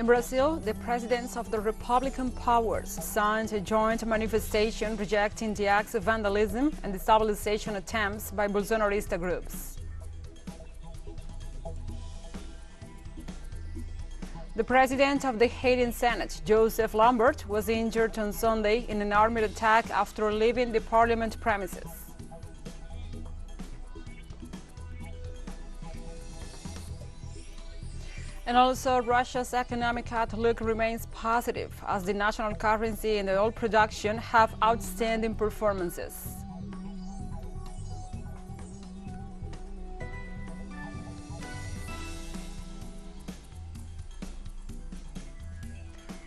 In Brazil, the presidents of the Republican powers signed a joint manifestation rejecting the acts of vandalism and destabilization attempts by Bolsonarista groups. The president of the Haitian Senate, Joseph Lambert, was injured on Sunday in an armed attack after leaving the parliament premises. And also, Russia's economic outlook remains positive as the national currency and the oil production have outstanding performances.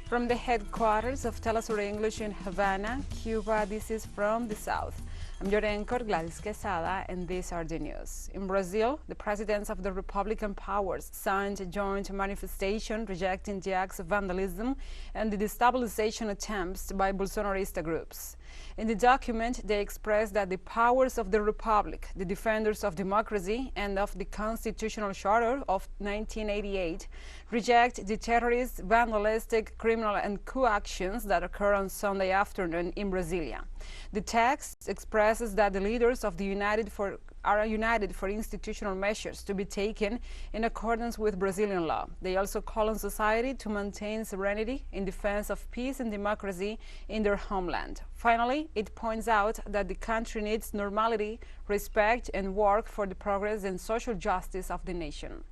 From the headquarters of TeleSUR English in Havana, Cuba, this is From the South. I'm your anchor, Gladys Quesada, and these are the news. In Brazil, the presidents of the Republican powers signed a joint manifestation rejecting the acts of vandalism and the destabilization attempts by Bolsonarista groups. In the document, they expressed that the powers of the Republic, the defenders of democracy and of the Constitutional Charter of 1988, reject the terrorist, vandalistic, criminal and coup actions that occurred on Sunday afternoon in Brasilia. The text expresses that the leaders of the are united for institutional measures to be taken in accordance with Brazilian law. They also call on society to maintain serenity in defense of peace and democracy in their homeland. Finally, it points out that the country needs normality, respect, and work for the progress and social justice of the nation.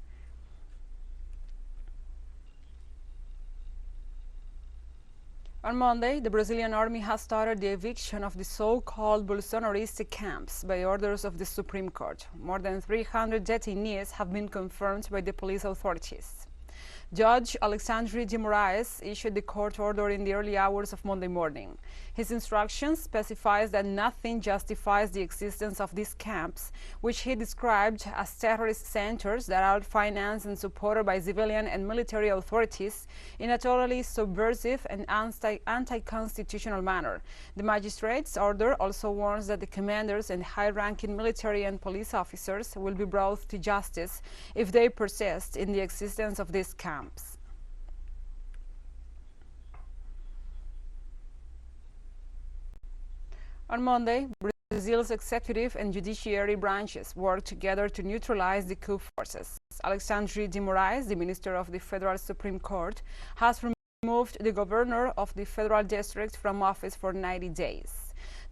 On Monday, the Brazilian army has started the eviction of the so-called Bolsonarista camps by orders of the Supreme Court. More than 300 detainees have been confirmed by the police authorities. Judge Alexandre de Moraes issued the court order in the early hours of Monday morning. His instructions specifies that nothing justifies the existence of these camps, which he described as terrorist centers that are financed and supported by civilian and military authorities in a totally subversive and anti-constitutional manner. The magistrate's order also warns that the commanders and high-ranking military and police officers will be brought to justice if they persist in the existence of these camps. On Monday, Brazil's executive and judiciary branches worked together to neutralize the coup forces. Alexandre de Moraes, the minister of the Federal Supreme Court, has removed the governor of the Federal District from office for 90 days.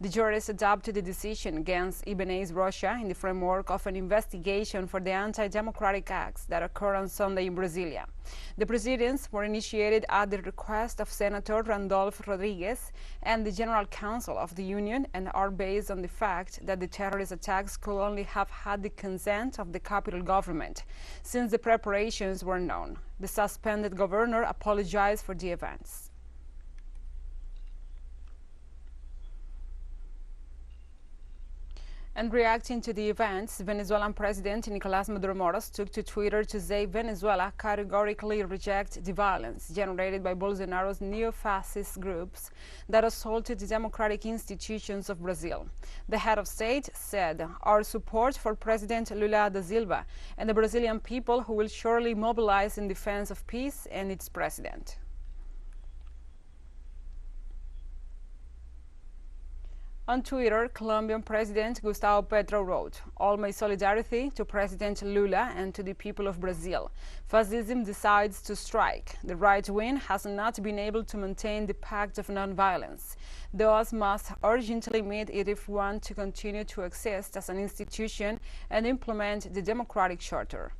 The jurors adopted the decision against Ibanez Rocha in the framework of an investigation for the anti-democratic acts that occurred on Sunday in Brasilia. The proceedings were initiated at the request of Senator Randolph Rodriguez and the General Counsel of the Union and are based on the fact that the terrorist attacks could only have had the consent of the capital government, since the preparations were known. The suspended governor apologized for the events. And reacting to the events, Venezuelan President Nicolás Maduro Moros took to Twitter to say Venezuela categorically rejects the violence generated by Bolsonaro's neo-fascist groups that assaulted the democratic institutions of Brazil. The head of state said, "Our support for President Lula da Silva and the Brazilian people who will surely mobilize in defense of peace and its president." On Twitter, Colombian President Gustavo Petro wrote, "All my solidarity to President Lula and to the people of Brazil. Fascism decides to strike. The right wing has not been able to maintain the pact of nonviolence. Thus must urgently meet it if we want to continue to exist as an institution and implement the democratic charter."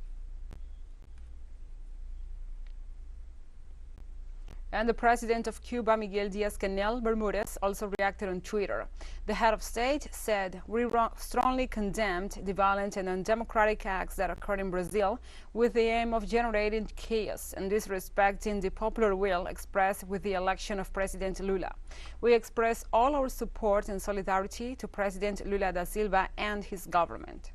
And the president of Cuba, Miguel Díaz-Canel Bermúdez, also reacted on Twitter. The head of state said, "We strongly condemned the violent and undemocratic acts that occurred in Brazil with the aim of generating chaos and disrespecting the popular will expressed with the election of President Lula. We express all our support and solidarity to President Lula da Silva and his government."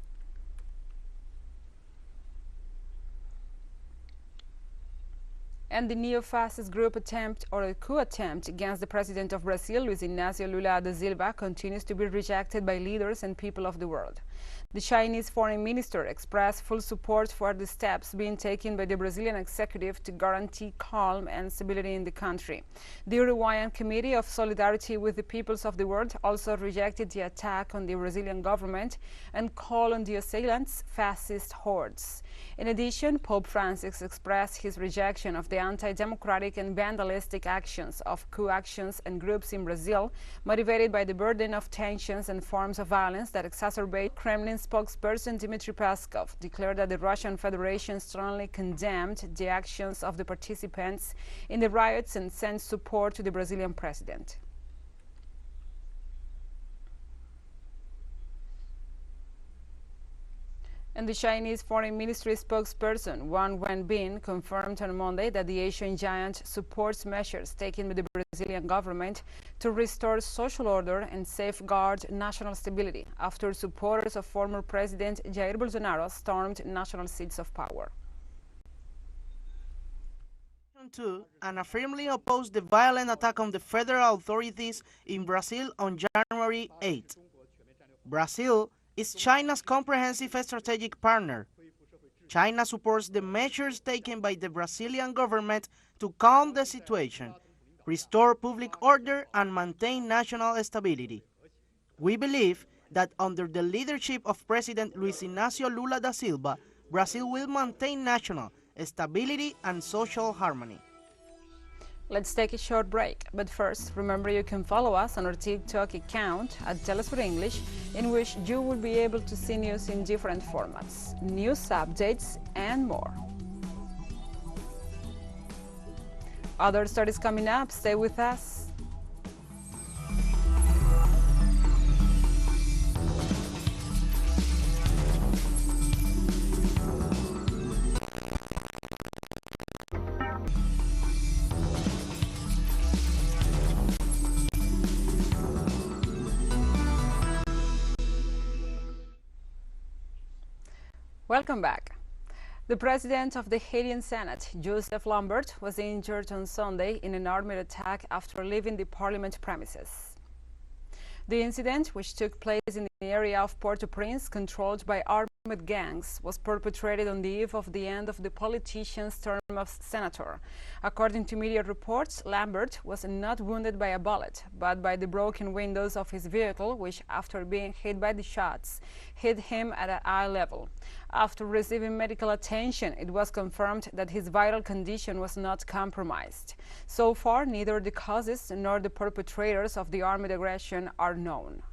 And the neo-fascist group attempt or a coup attempt against the president of Brazil, Luiz Inácio Lula da Silva, continues to be rejected by leaders and people of the world. The Chinese foreign minister expressed full support for the steps being taken by the Brazilian executive to guarantee calm and stability in the country. The Uruguayan Committee of Solidarity with the Peoples of the World also rejected the attack on the Brazilian government and called on the assailants fascist hordes. In addition, Pope Francis expressed his rejection of the anti-democratic and vandalistic actions of coup actions and groups in Brazil, motivated by the burden of tensions and forms of violence that exacerbate. Kremlin spokesperson Dmitry Peskov declared that the Russian Federation strongly condemned the actions of the participants in the riots and sent support to the Brazilian president. And the Chinese Foreign Ministry spokesperson Wang Wenbin confirmed on Monday that the Asian giant supports measures taken by the Brazilian government to restore social order and safeguard national stability after supporters of former President Jair Bolsonaro stormed national seats of power. And firmly opposed the violent attack on the federal authorities in Brazil on January 8. Brazil is China's comprehensive strategic partner. China supports the measures taken by the Brazilian government to calm the situation, restore public order, and maintain national stability. We believe that under the leadership of President Luiz Inácio Lula da Silva, Brazil will maintain national stability and social harmony. Let's take a short break, but first, remember you can follow us on our TikTok account at TeleSUR English, in which you will be able to see news in different formats, news updates, and more. Other stories coming up, stay with us. Welcome back. The president of the Haitian Senate, Joseph Lambert, was injured on Sunday in an armed attack after leaving the parliament premises. The incident, which took place in the area of Port-au-Prince controlled by armed gangs, was perpetrated on the eve of the end of the politician's term as senator. According to media reports, Lambert was not wounded by a bullet, but by the broken windows of his vehicle, which, after being hit by the shots, hit him at eye level. After receiving medical attention, it was confirmed that his vital condition was not compromised. So far, neither the causes nor the perpetrators of the armed aggression are known.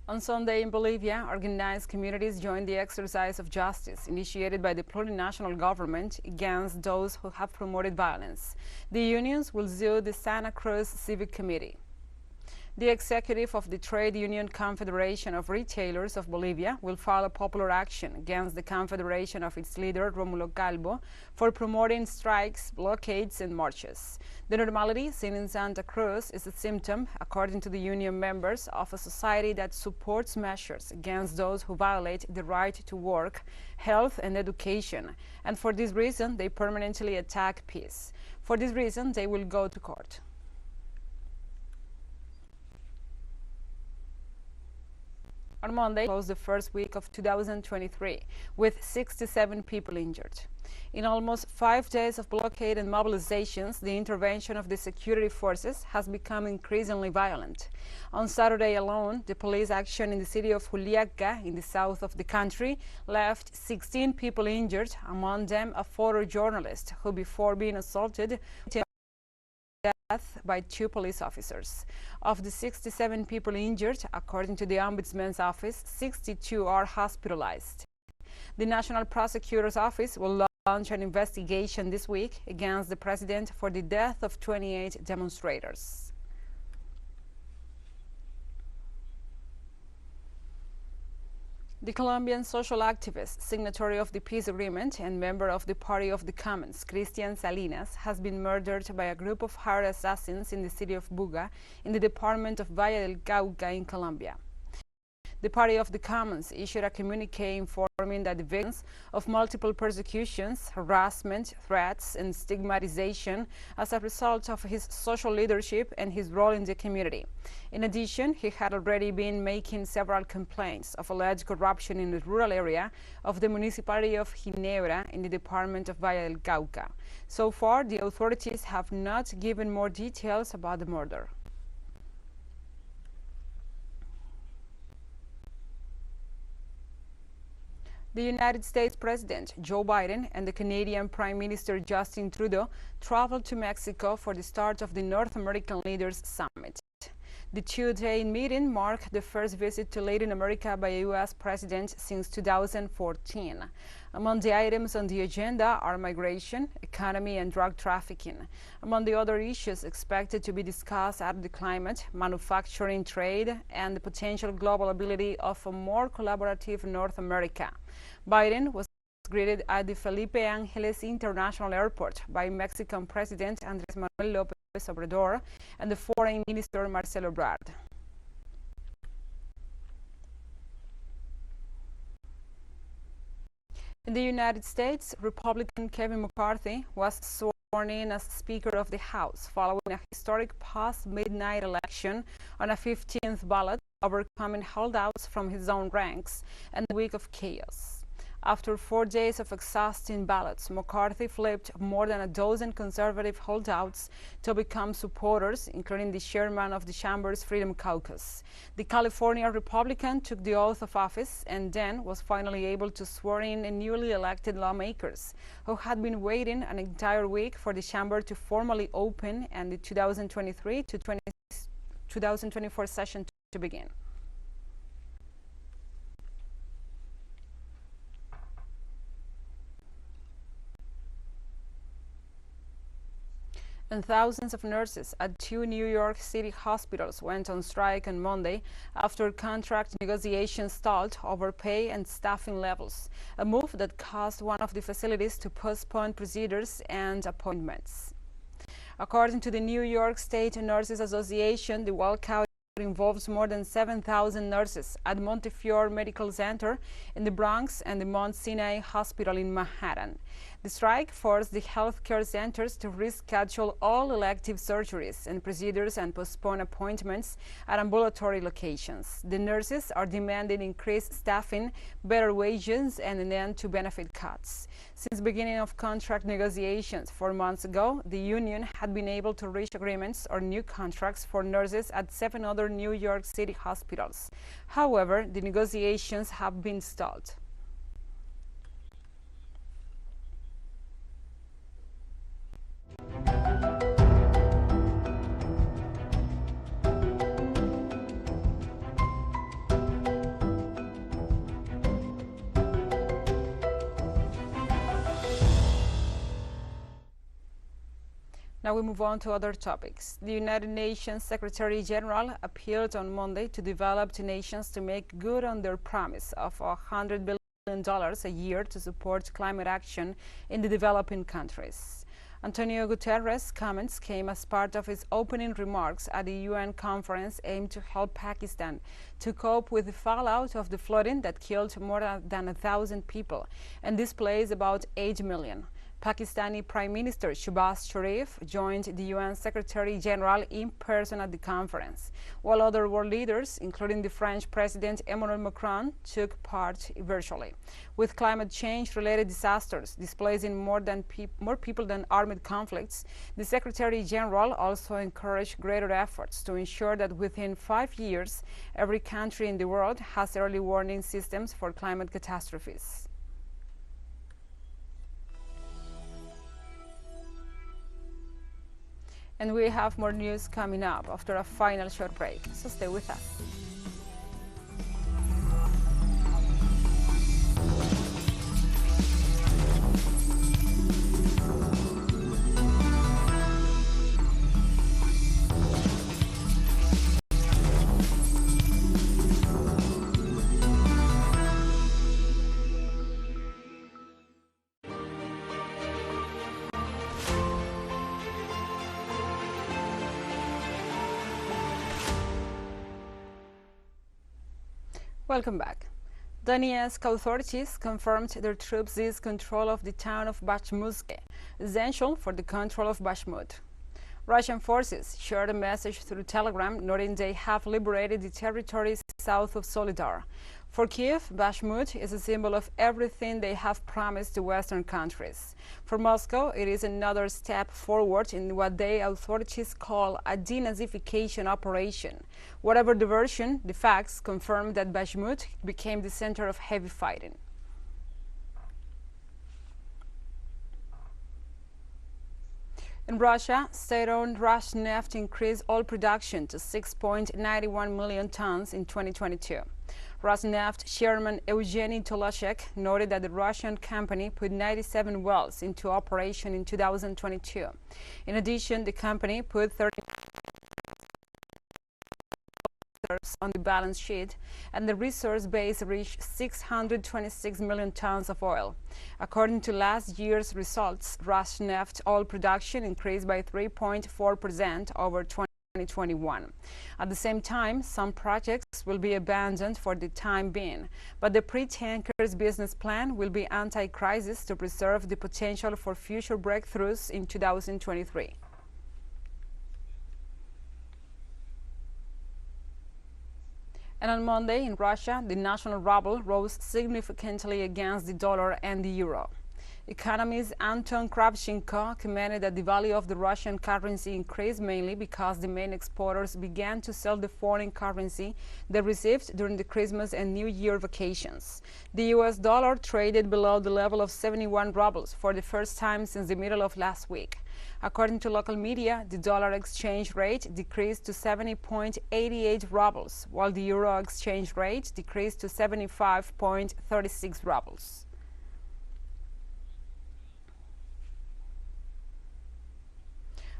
On Sunday in Bolivia, organized communities joined the exercise of justice initiated by the plurinational government against those who have promoted violence. The unions will sue the Santa Cruz Civic Committee. The executive of the Trade Union Confederation of Retailers of Bolivia will file a popular action against the confederation of its leader, Romulo Calvo, for promoting strikes, blockades, and marches. The normality seen in Santa Cruz is a symptom, according to the union members, of a society that supports measures against those who violate the right to work, health, and education. And for this reason, they permanently attack peace. For this reason, they will go to court. On Monday, closed the first week of 2023, with 67 people injured. In almost 5 days of blockade and mobilizations, the intervention of the security forces has become increasingly violent. On Saturday alone, the police action in the city of Juliaca, in the south of the country, left 16 people injured, among them a photojournalist who, before being assaulted, death by 2 police officers. Of the 67 people injured, according to the Ombudsman's office, 62 are hospitalized. The National Prosecutor's Office will launch an investigation this week against the president for the death of 28 demonstrators. The Colombian social activist, signatory of the peace agreement and member of the Party of the Commons, Cristian Salinas, has been murdered by a group of hired assassins in the city of Buga, in the department of Valle del Cauca in Colombia. The Party of the Commons issued a communique informing that the victims of multiple persecutions, harassment, threats, and stigmatization as a result of his social leadership and his role in the community. In addition, he had already been making several complaints of alleged corruption in the rural area of the municipality of Ginebra in the department of Valle del Cauca. So far, the authorities have not given more details about the murder. The United States President Joe Biden and the Canadian Prime Minister Justin Trudeau traveled to Mexico for the start of the North American Leaders Summit. The two-day meeting marked the first visit to Latin America by a U.S. president since 2014. Among the items on the agenda are migration, economy, and drug trafficking. Among the other issues expected to be discussed are the climate, manufacturing, trade, and the potential global ability of a more collaborative North America. Biden was greeted at the Felipe Ángeles International Airport by Mexican President Andrés Manuel López Obrador and the Foreign Minister Marcelo Ebrard. In the United States, Republican Kevin McCarthy was sworn in as Speaker of the House following a historic post-midnight election on a 15th ballot, overcoming holdouts from his own ranks and a week of chaos. After 4 days of exhausting ballots, McCarthy flipped more than a dozen conservative holdouts to become supporters, including the chairman of the Chamber's Freedom Caucus. The California Republican took the oath of office and then was finally able to swear in newly elected lawmakers who had been waiting an entire week for the Chamber to formally open and the 2023 to 2024 session to begin. And thousands of nurses at 2 New York City hospitals went on strike on Monday after contract negotiations stalled over pay and staffing levels, a move that caused one of the facilities to postpone procedures and appointments. According to the New York State Nurses Association, the walkout involves more than 7,000 nurses at Montefiore Medical Center in the Bronx and the Mount Sinai Hospital in Manhattan. The strike forced the healthcare centers to reschedule all elective surgeries and procedures and postpone appointments at ambulatory locations. The nurses are demanding increased staffing, better wages, and an end to benefit cuts. Since the beginning of contract negotiations 4 months ago, the union had been able to reach agreements or new contracts for nurses at 7 other New York City hospitals. However, the negotiations have been stalled. Now we move on to other topics. The United Nations Secretary General appealed on Monday to developed nations to make good on their promise of $100 billion a year to support climate action in the developing countries. Antonio Guterres' comments came as part of his opening remarks at the UN conference aimed to help Pakistan to cope with the fallout of the flooding that killed more than 1,000 people and displaced about 8 million. Pakistani Prime Minister Shehbaz Sharif joined the UN Secretary General in person at the conference, while other world leaders, including the French President Emmanuel Macron, took part virtually. With climate change-related disasters displacing more people than armed conflicts, the Secretary General also encouraged greater efforts to ensure that within 5 years, every country in the world has early warning systems for climate catastrophes. And we have more news coming up after a final short break, so stay with us. Welcome back. Donetsk authorities confirmed their troops seized control of the town of Bakhmutsk, essential for the control of Bakhmut. Russian forces shared a message through Telegram noting they have liberated the territories south of Solidar. For Kiev, Bakhmut is a symbol of everything they have promised to Western countries. For Moscow, it is another step forward in what the authorities call a denazification operation. Whatever the version, the facts confirm that Bakhmut became the center of heavy fighting. In Russia, state-owned Rosneft increased oil production to 6.91 million tons in 2022. Rosneft chairman Evgeny Toloshek noted that the Russian company put 97 wells into operation in 2022. In addition, the company put 30 on the balance sheet, and the resource base reached 626 million tons of oil. According to last year's results, Rosneft oil production increased by 3.4% over 2021. At the same time, some projects will be abandoned for the time being, but the pre-tankers business plan will be anti-crisis to preserve the potential for future breakthroughs in 2023. And on Monday in Russia, the national ruble rose significantly against the dollar and the euro. Economist Anton Kravchenko commented that the value of the Russian currency increased mainly because the main exporters began to sell the foreign currency they received during the Christmas and New Year vacations. The US dollar traded below the level of 71 rubles for the first time since the middle of last week. According to local media, the dollar exchange rate decreased to 70.88 rubles, while the euro exchange rate decreased to 75.36 rubles.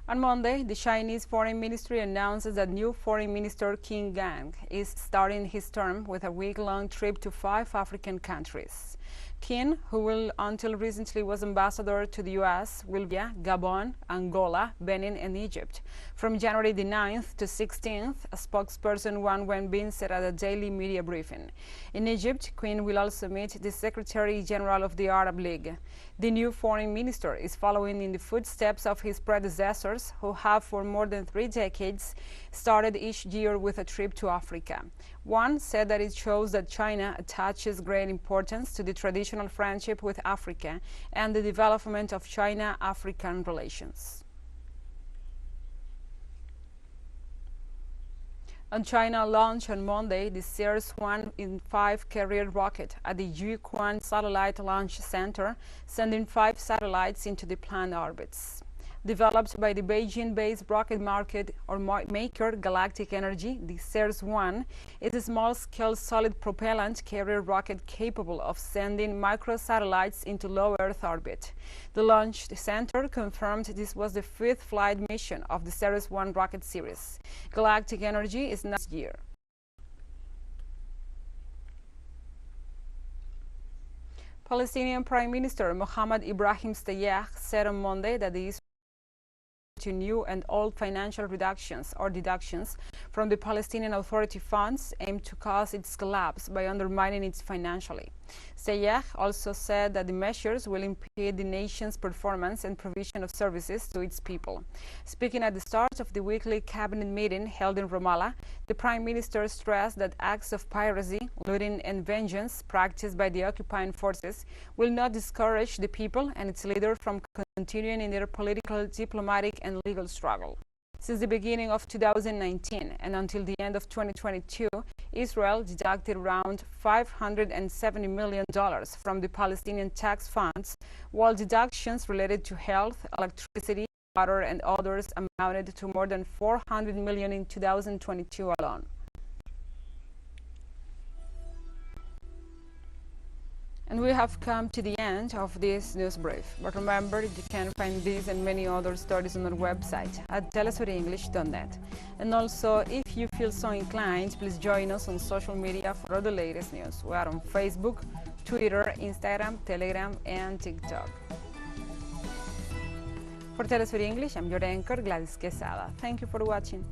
On Monday, the Chinese Foreign Ministry announces that new Foreign Minister Qin Gang is starting his term with a week-long trip to 5 African countries. Qin, who until recently was ambassador to the U.S., will be Gabon, Angola, Benin, and Egypt. From January the 9th to 16th, a spokesperson Wang Wenbin said at a daily media briefing. In Egypt, Qin will also meet the Secretary General of the Arab League. The new foreign minister is following in the footsteps of his predecessors, who have for more than 3 decades started each year with a trip to Africa. One said that it shows that China attaches great importance to the traditional friendship with Africa and the development of China-African relations. And China launched on Monday the Sears 1-in-5 carrier rocket at the Jiuquan Satellite Launch Center, sending 5 satellites into the planned orbits. Developed by the Beijing-based rocket maker Galactic Energy, the Sears-1 is a small-scale solid propellant carrier rocket capable of sending microsatellites into low Earth orbit. The launch center confirmed this was the 5th flight mission of the Sears-1 rocket series. Galactic Energy is next year. Palestinian Prime Minister Mohammed Ibrahim Stayeh said on Monday that the to new and old financial reductions or deductions from the Palestinian Authority funds aimed to cause its collapse by undermining it financially. Stayeh also said that the measures will impede the nation's performance and provision of services to its people. Speaking at the start of the weekly cabinet meeting held in Ramallah, the Prime Minister stressed that acts of piracy, looting and vengeance practiced by the occupying forces will not discourage the people and its leader from continuing in their political, diplomatic and legal struggle. Since the beginning of 2019 and until the end of 2022, Israel deducted around $570 million from the Palestinian tax funds, while deductions related to health, electricity, water and others amounted to more than $400 million in 2022 alone. And we have come to the end of this news brief. But remember, you can find these and many other stories on our website at telesurenglish.net. And also, if you feel so inclined, please join us on social media for the latest news. We are on Facebook, Twitter, Instagram, Telegram, and TikTok. For TeleSUR English, I'm your anchor, Gladys Quesada. Thank you for watching.